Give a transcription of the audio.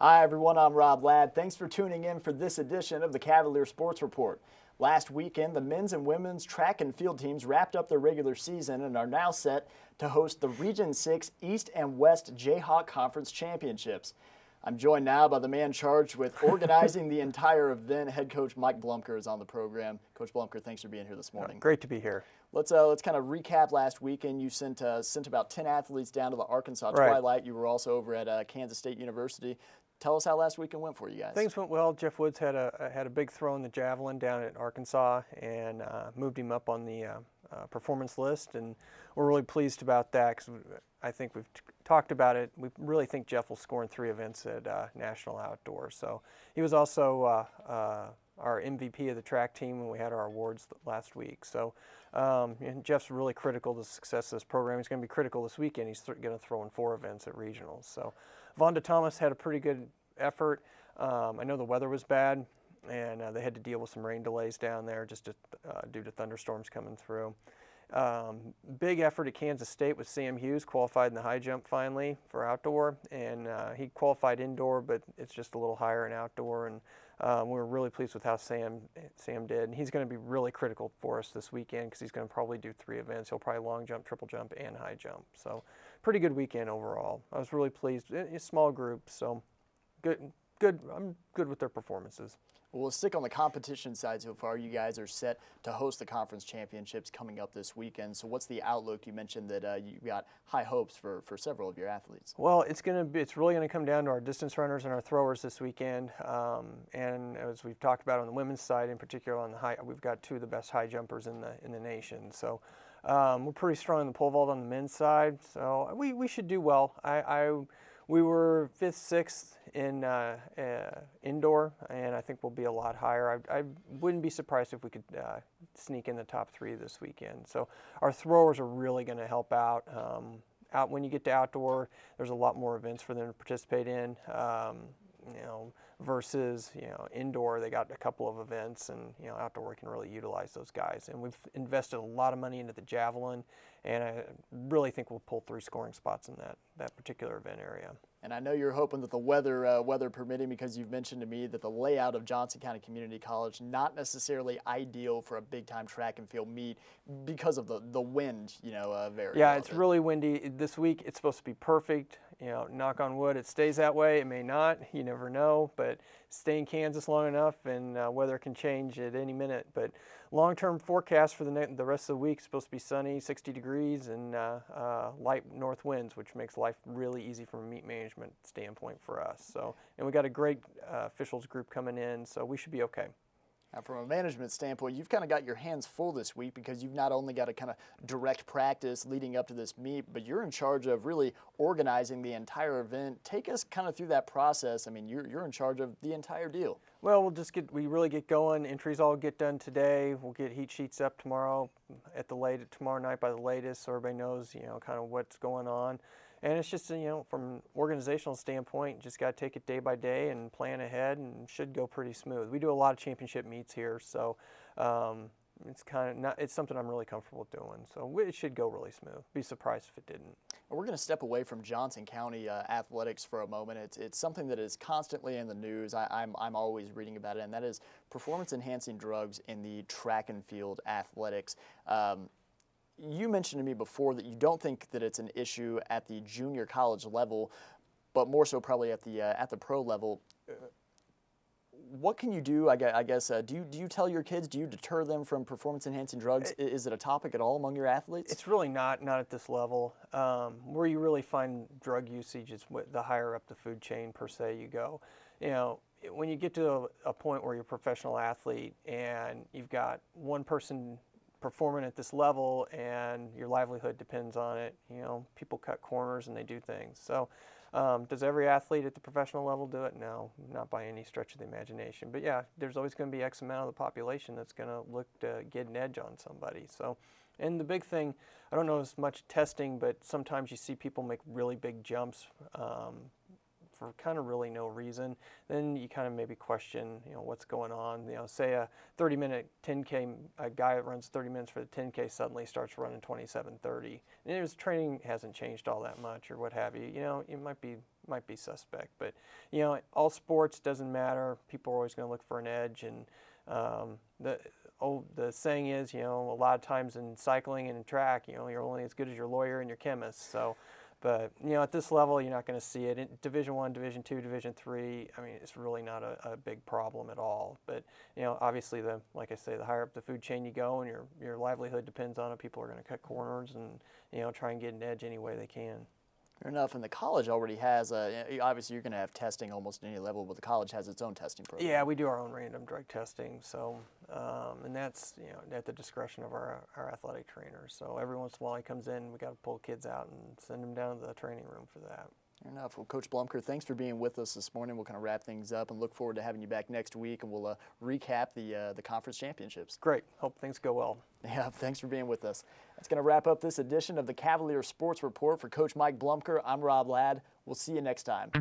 Hi everyone, I'm Rob Ladd. Thanks for tuning in for this edition of the Cavalier Sports Report. Last weekend, the men's and women's track and field teams wrapped up their regular season and are now set to host the Region 6 East and West Jayhawk Conference Championships. I'm joined now by the man charged with organizing the entire event. Head coach Mike Bloemker is on the program. Coach Bloemker, thanks for being here this morning. Great to be here. Let's kind of recap last weekend. You sent about 10 athletes down to the Arkansas Twilight. You were also over at Kansas State University. Tell us how last weekend went for you guys. Things went well. Jeff Woods had a big throw in the javelin down at Arkansas and moved him up on the performance list, and we're really pleased about that because I think we've talked about it. We really think Jeff will score in 3 events at National Outdoor. So he was also our MVP of the track team when we had our awards last week. So and Jeff's really critical to the success of this program. He's going to be critical this weekend. He's going to throw in 4 events at regionals. So Vonda Thomas had a pretty good effort. I know the weather was bad, and they had to deal with some rain delays down there just due to thunderstorms coming through. Big effort at Kansas State with Sam Hughes, qualified in the high jump finally for outdoor, and he qualified indoor, but it's just a little higher in outdoor, and we were really pleased with how Sam did, and he's going to be really critical for us this weekend because he's going to probably do 3 events. He'll probably long jump, triple jump, and high jump. So pretty good weekend overall. I was really pleased. It's a small group, so good. I'm good with their performances. Well, we'll stick on the competition side so far. You guys are set to host the conference championships coming up this weekend. So what's the outlook? You mentioned that you got high hopes for several of your athletes. Well, it's really going to come down to our distance runners and our throwers this weekend. And as we've talked about on the women's side, in particular on the high, we've got 2 of the best high jumpers in the nation. So we're pretty strong in the pole vault on the men's side. So we should do well. We were 5th, 6th in indoor, and I think we'll be a lot higher. I wouldn't be surprised if we could sneak in the top 3 this weekend. So our throwers are really going to help out. When you get to outdoor, there's a lot more events for them to participate in. Versus indoor, they got a couple of events, and outdoor we can really utilize those guys. And we've invested a lot of money into the javelin, and I really think we'll pull 3 scoring spots in that particular event area. And I know you're hoping that the weather permitting, because you've mentioned to me that the layout of Johnson County Community College not necessarily ideal for a big-time track and field meet because of the wind, very. Yeah, it's really windy. This week it's supposed to be perfect. Knock on wood, it stays that way. It may not. You never know. But stay in Kansas long enough, and weather can change at any minute. But long-term forecast for the rest of the week is supposed to be sunny, 60 degrees, and light north winds, which makes life really easy from a meet management standpoint for us. So, and we got a great officials group coming in, so we should be okay. Now, from a management standpoint, you've kind of got your hands full this week because you've not only got to kind of direct practice leading up to this meet, but you're in charge of really organizing the entire event. Take us kind of through that process. I mean, you're in charge of the entire deal. Well, we really get going. Entries all get done today. We'll get heat sheets up tomorrow tomorrow night by the latest, so everybody knows, kind of what's going on. And it's just, from an organizational standpoint, just got to take it day by day and plan ahead, and should go pretty smooth. We do a lot of championship meets here, so it's something I'm really comfortable doing. So it should go really smooth. Be surprised if it didn't. We're going to step away from Johnson County athletics for a moment. It's something that is constantly in the news. I'm always reading about it, and that is performance-enhancing drugs in the track and field athletics. You mentioned to me before that you don't think that it's an issue at the junior college level, but more so probably at the pro level. What can you do? I guess do you tell your kids? Do you deter them from performance-enhancing drugs? Is it a topic at all among your athletes? It's really not at this level. Where you really find drug usage is the higher up the food chain per se you go. When you get to a point where you're a professional athlete and you've got one person performing at this level and your livelihood depends on it, people cut corners and they do things. So does every athlete at the professional level do it? No, not by any stretch of the imagination. But yeah, there's always going to be X amount of the population that's going to look to get an edge on somebody. So, and the big thing, I don't know as much testing, but sometimes you see people make really big jumps for kind of really no reason. Then you kind of maybe question, what's going on. Say a 30-minute 10K, a guy that runs 30 minutes for the 10K suddenly starts running 27:30. And his training hasn't changed all that much or what have you. It might be might be suspect. But you know, all sports, doesn't matter. People are always going to look for an edge, and the saying is, you know, a lot of times in cycling and in track, you know, you're only as good as your lawyer and your chemist. So, but you know, at this level, you're not going to see it. In Division I, Division II, Division III, I mean, it's really not a big problem at all. But you know, obviously, like I say, the higher up the food chain you go, and your livelihood depends on it, people are going to cut corners and, you know, try and get an edge any way they can. Fair enough, and the college already has, obviously you're going to have testing almost at any level, but the college has its own testing program. Yeah, we do our own random drug testing, so, and that's, you know, at the discretion of our athletic trainers. So every once in a while he comes in, we got to pull kids out and send them down to the training room for that. Fair enough. Well, Coach Bloemker, thanks for being with us this morning. We'll kind of wrap things up and look forward to having you back next week, and we'll recap the conference championships. Great. Hope things go well. Yeah, thanks for being with us. That's going to wrap up this edition of the Cavalier Sports Report. For Coach Mike Bloemker, I'm Rob Ladd. We'll see you next time.